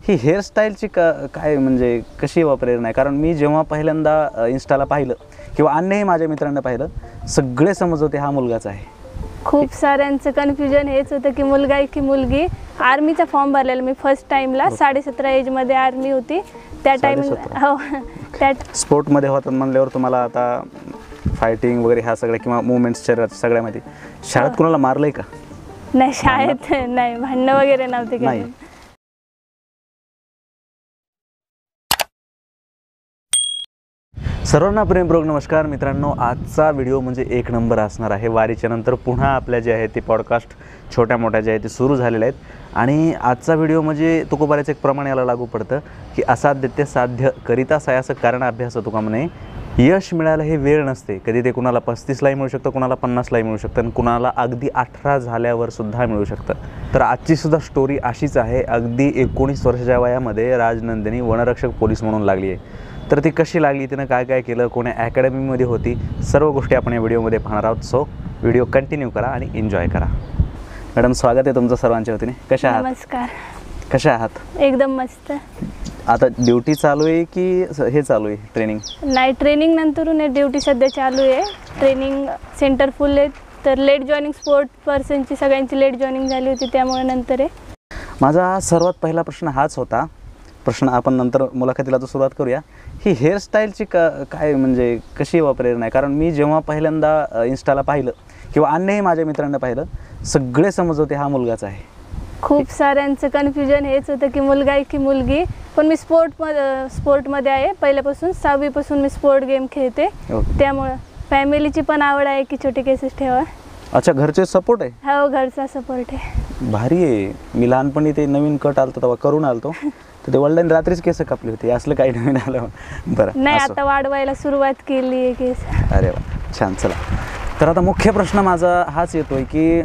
ही हेअरस्टाईलची काय म्हणजे कशी प्रेरणा आहे? कारण मी जेव्हा पहिल्यांदा इन्स्टाला पाहिलं किंवा अन्यही माझ्या मित्रांना पाहिलं, सगळे समज होते हा मुलगाच आहे. खूप साऱ्यांचं कन्फ्युजन हेच होतं की मुलगा आहे की मुलगी. आर्मीचा फॉर्म भरलेला मी फर्स्ट टाइमला 17.5 एजमध्ये आर्मी होती त्या टाइमिंग. हो, त्या स्पोर्टमध्ये होतात म्हणल्यावर तुम्हाला आता फायटिंग वगैरे ह्या सगळ्या किंवा मुवमेंट्स शरीरात सगळ्यामध्ये शाळेत कुणाला मारलंय का? नाही, शाळेत नाही, भांडणं वगैरे नव्हते केली. सर्वांना प्रेमपूर्वक नमस्कार मित्रांनो. आजचा व्हिडिओ म्हणजे एक नंबर असणार आहे. वारीच्या नंतर पुन्हा आपल्या जे आहे ते पॉडकास्ट छोट्या मोठ्या जे आहे ते सुरू झालेले आहेत आणि आजचा व्हिडिओ म्हणजे तुकोबाऱ्याचं एक प्रमाण याला लागू पडतं की असाध्य ते साध्य करिता सायास कारण अभ्यास तुका म्हणे. यश मिळालं हे वेळ नसते. कधी ते कुणाला 35लाही मिळू शकतं, कुणाला 50लाही मिळू शकतं आणि कुणाला अगदी 18 झाल्यावर सुद्धा मिळू शकतं. तर आजची सुद्धा स्टोरी अशीच आहे. अगदी 19 वर्षाच्या वयामध्ये राजनंदिनी वनरक्षक पोलीस म्हणून लागली आहे. तर ती कशी लागली, तिनं काय काय केलं, कोण्या अकॅडमीमध्ये होती, सर्व गोष्टी आपण या व्हिडिओमध्ये पाहणार आहोत. सो व्हिडिओ कंटिन्यू करा आणि एन्जॉय करा. मॅडम, स्वागत आहे तुमचं सर्वांच्या वतीने. कशा आहात? नमस्कार. कशा आहात? एकदम मस्त. आता ड्युटी चालू आहे की हे चालू आहे ट्रेनिंग? नाही, ट्रेनिंग नंतरून ड्युटी सध्या चालू आहे. ट्रेनिंग सेंटर फुल आहे. तर लेट जॉईनिंग स्पोर्ट पर्सनची सगळ्यांची लेट जॉईनिंग झाली होती त्यामुळे नंतर आहे. माझा सर्वात पहिला प्रश्न हाच होता. प्रश्न आपण नंतर मुलाखतीला तर सुरुवात करूया. ही हेअरस्टाईलची काय म्हणजे कशी प्रेरणा आहे? कारण मी जेव्हा पहिल्यांदा इन्स्टाला पाहिलं किंवा अन्यही माझ्या मित्रांना पाहिलं, सगळे समज होते हा मुलगाच आहे. खूप साऱ्यांचं कन्फ्युजन हेच होतं की मुलगा आहे की मुलगी. पण मी स्पोर्टमध्ये आहे पहिल्यापासून. 6वीपासून मी स्पोर्ट गेम खेळते. त्यामुळं फॅमिलीची पण आवड आहे की छोटे केसेस ठेवा. अच्छा, घरचे सपोर्ट आहे? हो, घरचा सपोर्ट आहे. भारी आहे. मी लहानपणी ते नवीन कट आलतो तेव्हा करून आलतो तर ते वडिलांनी रात्रीच केस कापली होती. असलं काही नवीन आलं? बरं, नाही, आता वाढवायला सुरुवात केली आहे केस. अरे वा, छान. चला, तर आता मुख्य प्रश्न माझा हाच येतोय की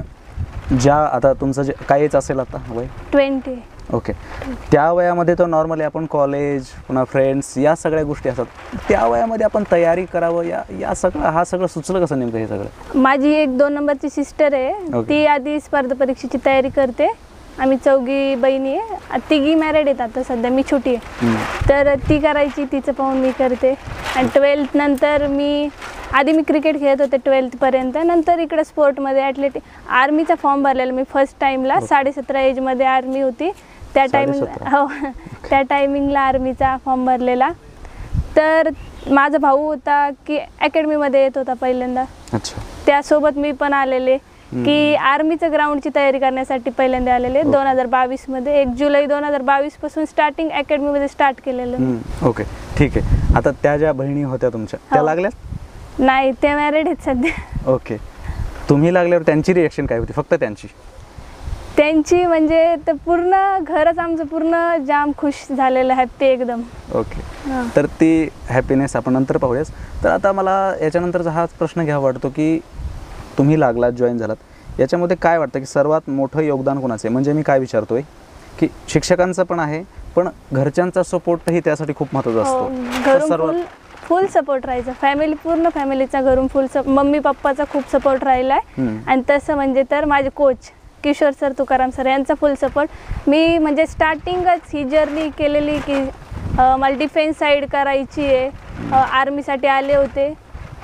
आता तुमचं जे काहीच असेल आता वय 20. ओके, त्या वयामध्ये तर नॉर्मली आपण कॉलेज पुन्हा फ्रेंड्स या सगळ्या गोष्टी असतात. त्या वयामध्ये आपण तयारी करावं हा सगळं सुचलं कसं नेमकं हे सगळं? माझी एक 2 नंबरची सिस्टर आहे. ती आधी स्पर्धा परीक्षेची तयारी करते. आम्ही 4 बहिणी आहे. 3 मॅरिड आहेत आता सध्या, मी छोटी आहे. तर ती करायची, तिचं पाहून मी करते. आणि 12th नंतर मी क्रिकेट खेळत होते 12th पर्यंत. नंतर इकडे स्पोर्टमध्ये आर्मीचा फॉर्म भरलेला मी फर्स्ट टाइमला. 17.5 एजमध्ये आर्मी होती त्या टायमिंगला. हो, त्या टायमिंगला आर्मीचा फॉर्म भरलेला. तर माझा भाऊ होता की अकॅडमीमध्ये येत होता पहिल्यांदा. त्यासोबत मी पण आलेले की आर्मीचं ग्राउंडची तयारी करण्यासाठी पहिल्यांदा आलेले 2022मध्ये. 1 जुलै 2022 पासून स्टार्टिंग अकॅडमीमध्ये स्टार्ट केलेलं. ओके, ठीक आहे. आता त्या ज्या बहिणी होत्या तुमच्या, त्या लागल्या? नाही, त्या मॅरिड आहेत सध्या. ओके, तुम्ही लागल्यावर त्यांची रिएक्शन काय होती? फक्त त्यांची म्हणजे तर पूर्ण घरच आमचं पूर्ण जाम खुश झालेलं, हॅप्पी एकदम. ओके, तर ती हॅपीनेस आपण नंतर पाहूयाच. तर आता मला याच्यानंतरचा हाच प्रश्न घ्यावा वाटतो की तुम्ही लागलात, जॉईन झालात, याच्यामध्ये काय वाटतं की सर्वात मोठं योगदान कोणाचं आहे? म्हणजे मी काय विचारतोय की शिक्षकांचं पण आहे, पण घरच्यांचा सपोर्टही त्यासाठी खूप महत्त्वाचा असतो. फुल सपोर्ट राहायचा. पूर्ण फॅमिलीचा घरून मम्मी पप्पाचा खूप सपोर्ट राहिला आहे. आणि तसं म्हणजे तर माझे coach Kishore sir, Tukaram sir यांचा फुल सपोर्ट. मी म्हणजे स्टार्टिंगच ही जर्नी केलेली की मला डिफेन्स साईड करायची आहे. आर्मीसाठी आले होते.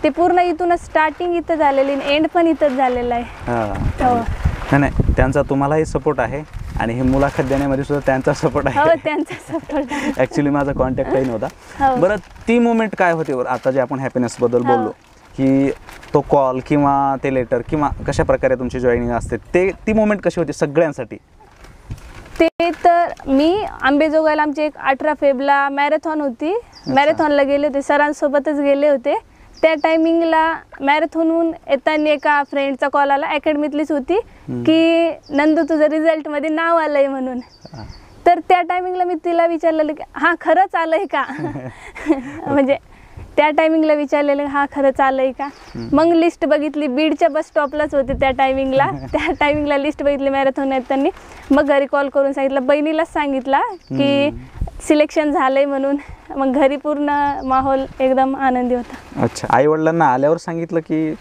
ते पूर्ण इथूनच स्टार्टिंग इथं झालेली, एंड पण इथंच झालेलं आहे. नाही, त्यांचा तुम्हालाही सपोर्ट आहे आणि हे मुलाखत देण्यामध्ये सुद्धा त्यांचा सपोर्ट आहे. हो, त्यांचा सपोर्ट. ॲक्च्युली माझा कॉन्टॅक्टही नव्हता. बरं, ती मोमेंट काय होती आता जे आपण हॅपीनेसबद्दल बोललो की तो कॉल किंवा ते लेटर किंवा कशा प्रकारे तुमची जॉईनिंग असते, ती मोमेंट कशी होती सगळ्यांसाठी? ते तर मी आंबेजोगाईला आमची एक 18 फेब्रुवारीला मॅरेथॉन होती. मॅरेथॉनला गेले होते, सरांसोबतच गेले होते. त्या टायमिंगला मॅरेथॉनहून येताना एका फ्रेंडचा कॉल आला, अकॅडमीतलीच होती, की नंदू तुझं रिझल्टमध्ये नाव आलं आहे म्हणून. तर त्या टायमिंगला मी तिला विचारलेलं की हां खरंच आलं आहे का? म्हणजे त्या टायमिंगला विचारलेलं हां खरंच आलं आहे का? मग लिस्ट बघितली. बीडच्या बस स्टॉपलाच होते त्या टायमिंगला लिस्ट बघितली मॅरेथॉन येताना. मग घरी कॉल करून सांगितलं, बहिणीलाच सांगितला की सिलेक्शन झालंय म्हणून. मग घरी पूर्ण माहोल एकदम आनंदी होता. अच्छा, आई वडिलांना आल्यावर सांगितलं की?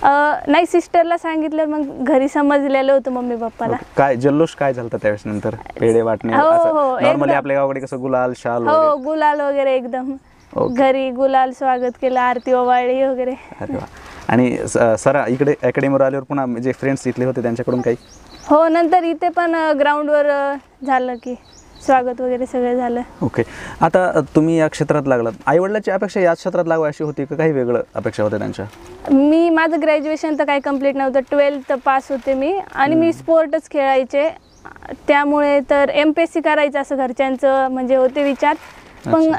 नाही, सिस्टरला सांगितलं, मग घरी समजलेलं होतं मम्मी पप्पाला. काय जल्लोष काय झालं त्यावेळेस नंतर पेढे वाटणे? हो, नॉर्मली आपल्या गावाकडे कसं गुलाल शाल हो, गुलाल वगैरे एकदम. घरी गुलाल स्वागत केलं, आरती ओवाळली वगैरे. अरे वा. आणि सर इकडे अकॅडमीवर आल्यावर पुन्हा जे फ्रेंड्स इथले होते त्यांच्याकडून काही? हो, नंतर इथे पण ग्राउंडवर झालं की स्वागत वगैरे सगळं झालं. ओके. आता तुम्ही या क्षेत्रात लागलात, आईवडिलांची अपेक्षा याच क्षेत्रात लागावी अशी होती का काही वेगळं अपेक्षा होत्या त्यांच्या? माझं ग्रॅज्युएशन तर काही कम्प्लीट नव्हतं, 12th पास होते मी, आणि मी स्पोर्टच खेळायचे, त्यामुळे तर MPSC करायचं असं घरच्यांचं म्हणजे होते विचार. पण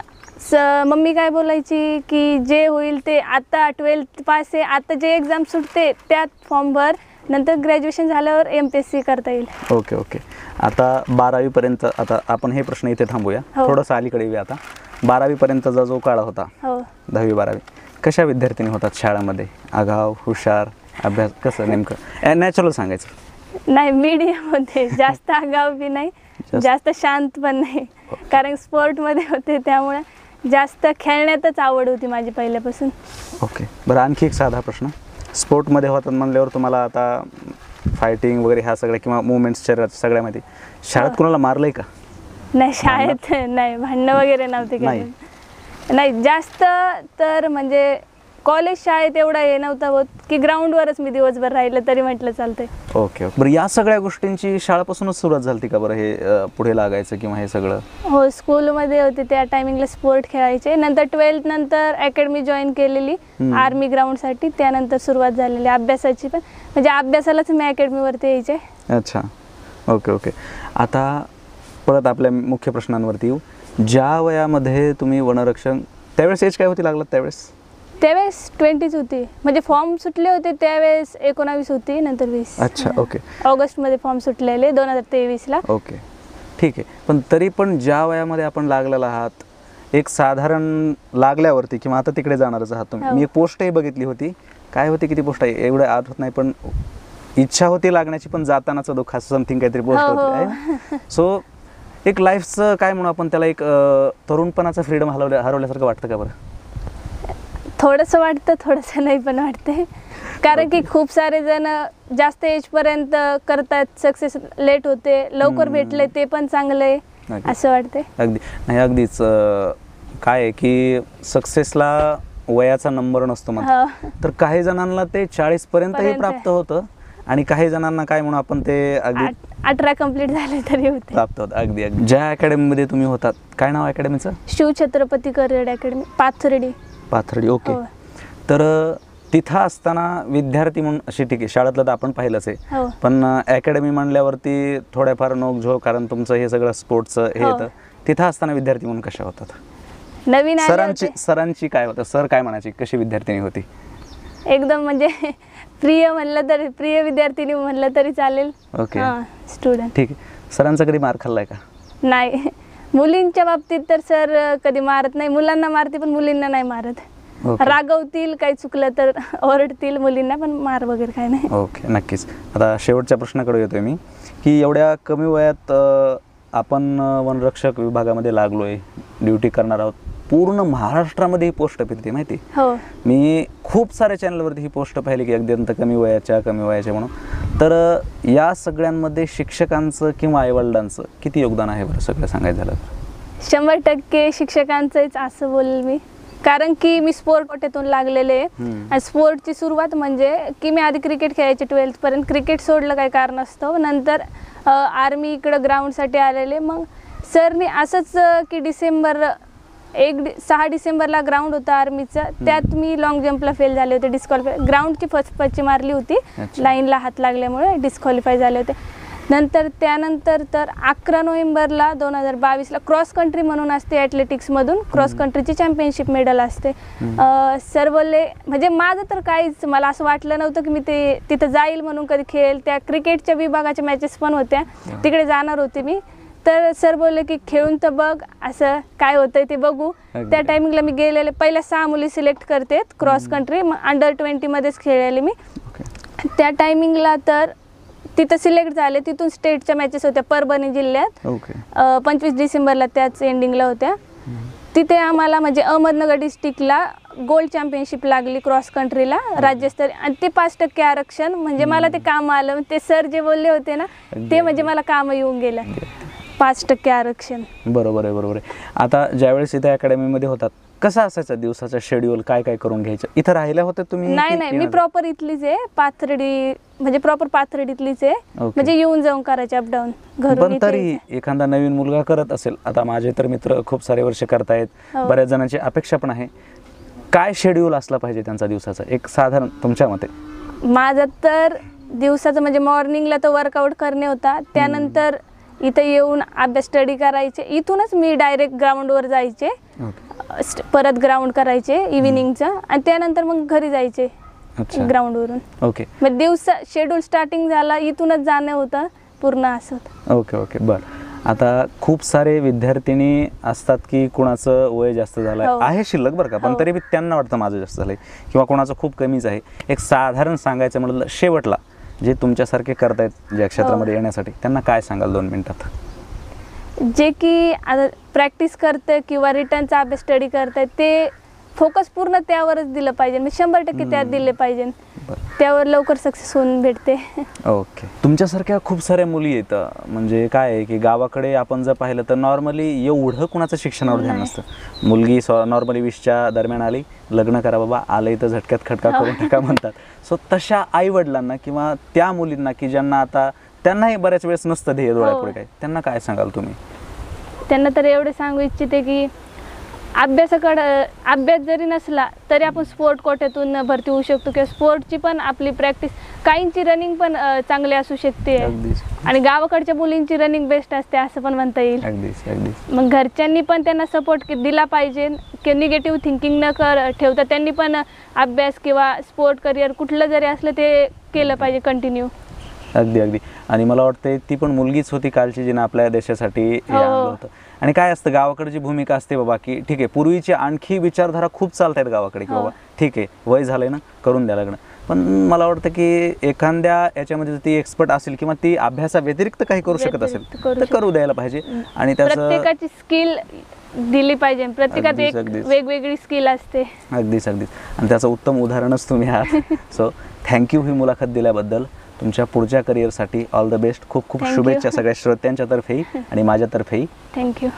मम्मी काय बोलायची की जे होईल ते, आता 12th पास आहे, आता जे एक्झाम सुटते त्यात फॉर्म भर, नंतर ग्रॅज्युएशन झाल्यावर MPSC करता येईल. Okay okay. आता 12वी पर्यंत, आता आपण हे प्रश्न इथे थांबूया, थोडंसं अलीकडे येऊया. आता 12वी पर्यंतचा जो काळ होता, 10वी 12वी, कशा विद्यार्थिनी होतात शाळेमध्ये? आगाव, हुशार, अभ्यास, कसं नेमकं? नॅचरल सांगायचं. नाही, मीडियम होते, जास्त आगाव बी नाही, जास्त शांत पण नाही, कारण स्पोर्टमध्ये होते त्यामुळे जास्त खेळण्यातच आवड होती माझी पहिल्यापासून. ओके. बरं, आणखी एक साधा प्रश्न, स्पोर्टमध्ये होतात म्हणल्यावर तुम्हाला आता फायटिंग वगैरे ह्या सगळ्या किंवा मुवमेंट्स शरीरात सगळ्यामध्ये, शाळेत कुणाला मारलंय का? नाही, शाळेत नाही, भांडणं वगैरे नव्हते केले. नाही, जास्त तर म्हणजे कॉलेज शाळेत एवढा हे नव्हता होत की ग्राउंडवरच मी दिवसभर राहिलं तरी म्हटलं चालतंय. ओके. बरं, या सगळ्या गोष्टींची शाळेपासूनच सुरुवात झाली का बरं हे पुढे लागायचं किंवा हे सगळं? हो, स्कूलमध्ये होते त्या टायमिंगला स्पोर्ट खेळायचे, नंतर 12th नंतर अकॅडमी जॉईन केलेली आर्मी ग्राउंडसाठी, त्यानंतर सुरुवात झालेली अभ्यासाची पण, म्हणजे अभ्यासालाच मी अकॅडमीवरती यायचे. अच्छा. Okay okay. आता परत आपल्या मुख्य प्रश्नांवरती येऊ. ज्या वयामध्ये तुम्ही वनरक्षण, त्यावेळेस एज काय होती लागलात त्यावेळेस? त्यावेळेस 20 होती, म्हणजे फॉर्म सुटले होते त्यावेळेस 19 होती, नंतर 20. अच्छा. ओके. ऑगस्टमध्ये फॉर्म सुटलेले 2023ला. ओके, ठीक आहे. पण तरी पण ज्या वयामध्ये आपण लागलेला आहात, एक साधारण लागल्यावरती किंवा आता तिकडे जाणारच आहात तुम्ही, मी एक पोस्टही बघितली होती, काय होती, किती पोस्ट आहे एवढं आठवत नाही, पण इच्छा होती लागण्याची पण जातानाचं दुःख, असं समथिंग काहीतरी पोस्ट होती. सो एक लाईफचं काय म्हणू आपण त्याला, एक तरुणपणाचं फ्रीडम हरवल्यासारखं वाटतं का बरं? थोडंसं वाटतं, थोडंसं नाही पण वाटते, कारण की खूप सारे जण जास्त एजपर्यंत करतात, सक्सेस लेट होते, लवकर भेटले ते पण चांगलं आहे असं वाटते. अगदी नाही, अगदीच. काय आहे की सक्सेसला वयाचा नंबर नसतो म्हणा, तर काही जणांना ते 40 पर्यंतही प्राप्त होतं, आणि काही जणांना काय म्हणू आपण ते अगदी 18 कंप्लीट झाले तरी होते प्राप्त होत. अगदी अगदी. ज्या अकॅडमीमध्ये तुम्ही होतात, काय नाव अकॅडमीचं? Shivchhatrapati career academy, Pathardi. Pathardi. Okay. तर तिथं असताना विद्यार्थी म्हणून अशी, ठीक आहे, शाळेतलं तर आपण पाहिलंच आहे, पण अकॅडमी म्हणल्यावरती थोड्याफार नोकझोक, कारण तुमचं हे सगळं स्पोर्ट्सचं हे येतं, तिथं असताना विद्यार्थी म्हणून कशा होतात? नवीन सरांची काय होतं, सर काय म्हणायची, कशी विद्यार्थिनी होती? एकदम म्हणजे प्रिय म्हणलं तरी, प्रिय विद्यार्थिनी म्हणलं तरी चालेल. ओके. स्टुडंट. ठीक आहे. सरांचा कधी मार खाल्लाय का? नाही, मुलींच्या बाबतीत तर सर कधी मारत नाही, मुलांना मारते पण मुलींना नाही मारत. रागवतील, काही चुकलं तर ओरडतील, मुलींना पण मार वगैरे काय नाही. ओके, नक्कीच. आता शेवटच्या प्रश्नाकडे येतोय मी, की एवढ्या कमी वयात आपण वनरक्षक विभागामध्ये लागलोय, ड्युटी करणार आहोत, पूर्ण महाराष्ट्रामध्ये ही पोस्ट फिरते माहिती. मी खूप साऱ्या चॅनलवरती ही पोस्ट पाहिली की अत्यंत कमी वयाच्या म्हणून. तर या सगळ्यांमध्ये शिक्षकांचं किंवा आईवडिलांचं किती योगदान आहे बरं, सगळं सांगायचं झालं? 100% शिक्षकांचंच असं बोलेल मी, कारण की मी स्पोर्ट कोट्यातून लागलेले आहे, आणि स्पोर्टची सुरुवात म्हणजे की मी आधी क्रिकेट खेळायचे 12th पर्यंत, क्रिकेट सोडलं काही कारण असतं, नंतर आर्मी इकडं ग्राउंडसाठी आलेले. मग सरनी असंच की 6 डिसेंबरला ग्राउंड होता आर्मीचं, त्यात मी लॉंग जम्पला फेल झाले होते, डिस्क्वालिफाय, ग्राउंडची फर्स्ट पच्ची मारली होती, लाईनला हात लागल्यामुळे डिस्क्वालिफाय झाले होते. नंतर त्यानंतर तर 11 नोव्हेंबरला 2022ला क्रॉस कंट्री म्हणून असते, ॲथलेटिक्समधून क्रॉस कंट्रीची चॅम्पियनशिप मेडल असते. सर बोलले, म्हणजे माझं तर काहीच, मला असं वाटलं नव्हतं की मी तिथं जाईल म्हणून, कधी खेळेल. त्या क्रिकेटच्या विभागाच्या मॅचेस पण होत्या, तिकडे जाणार होते मी. तर सर बोलले की खेळून तर बघ, असं काय होतंय ते बघू. त्या टायमिंगला मी गेलेले, पहिल्या 6 मुली सिलेक्ट करतात क्रॉस कंट्री, अंडर 20मध्येच खेळलेले मी. त्या टायमिंगला तर तिथं सिलेक्ट झाले, तिथून स्टेटच्या मॅचेस होत्या परभणी जिल्ह्यात, 25 डिसेंबरला त्याच एंडिंगला होत्या. तिथे आम्हाला म्हणजे अहमदनगर डिस्ट्रिक्टला गोल्ड चॅम्पियनशिप लागली क्रॉस कंट्रीला राज्यस्तरीय, आणि ते 5% आरक्षण म्हणजे मला ते काम आलं. ते सर जे बोलले होते ना ते म्हणजे मला काम येऊन गेलं. 5% आरक्षण. बरोबर आहे, बरोबर आहे. आता ज्यावेळेस इथे अकॅडमीमध्ये होतात कसा असायचा दिवसाचा शेड्यूल, काय काय करून घ्यायचं? इथं राहिल्या होत्या तुम्ही? नाही, मी प्रॉपर इथलीच आहे, पाथर्डी म्हणजे प्रॉपर पाथर्डीतलीच आहे. म्हणजे येऊन जाऊन करायचे अपडाऊन घरून. पण तरी एखादा नवीन मुलगा करत असेल, आता माझे तर मित्र खूप सारे वर्ष करतायत, बऱ्याच जणांची अपेक्षा पण आहे, काय शेड्यूल असला पाहिजे त्यांचा दिवसाचा एक साधारण तुमच्या मते? माझं तर दिवसाचं म्हणजे मॉर्निंगला तर वर्कआउट करणे होता, त्यानंतर इथं येऊन अभ्यास स्टडी करायचे, इथूनच मी डायरेक्ट ग्राउंडवर जायचे, परत ग्राउंड करायचे इव्हिनिंगचं, आणि त्यानंतर मग घरी जायचे ग्राउंडवरून. ओके. मग दिवसा शेड्यूल स्टार्टिंग झाला इथूनच जाणं होतं पूर्ण असं. Okay okay. बरं, आता खूप सारे विद्यार्थिनी असतात की कुणाचं वय जास्त झालं आहे शिल्लक बरं का, पण तरी त्यांना वाटतं माझं जास्त झालंय किंवा कोणाचं खूप कमीच आहे. एक साधारण सांगायचं म्हटलं शेवटला जे तुमच्यासारखे करतायत ज्या क्षेत्रामध्ये येण्यासाठी, त्यांना काय सांगाल 2 मिनिटात? जे की आता प्रॅक्टिस करते किंवा रिटर्नचा अभ्यास स्टडी करतायत ते फोकस पूर्ण त्यावरच दिलं पाहिजे, म्हणजे 100% त्यात दिले पाहिजे, त्यावर लवकर सक्सेस होऊन भेटते. ओके. तुमच्यासारख्या खूप साऱ्या मुली आहेत, म्हणजे काय आहे की गावाकडे आपण जर पाहिलं तर नॉर्मली एवढं कुणाचं शिक्षणावर ध्यान नसतं. मुलगी नॉर्मली 20च्या दरम्यान आली, लग्न करा बाबा, आलंय तर झटक्यात खटका करून टाका म्हणतात. सो तशा आई वडिलांना किंवा त्या मुलींना की ज्यांना आता त्यांनाही बऱ्याच वेळेस नसतं ध्येय डोळ्यापुढे काय, त्यांना काय सांगाल तुम्ही? त्यांना तर एवढे सांगू इच्छिते की अभ्यास जरी नसला तरी आपण स्पोर्ट कोट्यातून भरती होऊ शकतो, किंवा स्पोर्टची पण आपली प्रॅक्टिस, काहींची रनिंग पण चांगली असू शकते, आणि गावाकडच्या मुलींची रनिंग बेस्ट असते असं पण म्हणता येईल. मग घरच्यांनी पण त्यांना सपोर्ट दिला पाहिजे की निगेटिव्ह थिंकिंग न ठेवता त्यांनी पण अभ्यास किंवा स्पोर्ट करिअर कुठलं जरी असलं ते केलं पाहिजे कंटिन्यू. अगदी अगदी. आणि मला वाटतं ती पण मुलगीच होती कालची जिने आपल्या देशासाठी हे आणलं होतं. आणि काय असतं गावाकडची भूमिका असते बाबा की ठीक आहे, पूर्वीची आणखी विचारधारा खूप चालत आहेत गावाकडे की बाबा ठीक आहे वय झालंय ना करून द्या लग्न, पण मला वाटतं की एखाद्या याच्यामध्ये ती एक्सपर्ट असेल किंवा ती अभ्यासा व्यतिरिक्त काही करू शकत असेल तर करू द्यायला पाहिजे. आणि त्याचं प्रत्येकाची स्किल दिली पाहिजे, प्रत्येकात एक वेगवेगळी स्किल असते. अगदीच अगदीच. आणि त्याचं उत्तम उदाहरणच तुम्ही आहात. सो थँक्यू ही मुलाखत दिल्याबद्दल. तुमच्या पुढच्या करिअरसाठी ऑल द बेस्ट. खूप खूप शुभेच्छा सगळ्या श्रोत्यांच्या तर्फेही आणि माझ्या तर्फेही. थँक्यू.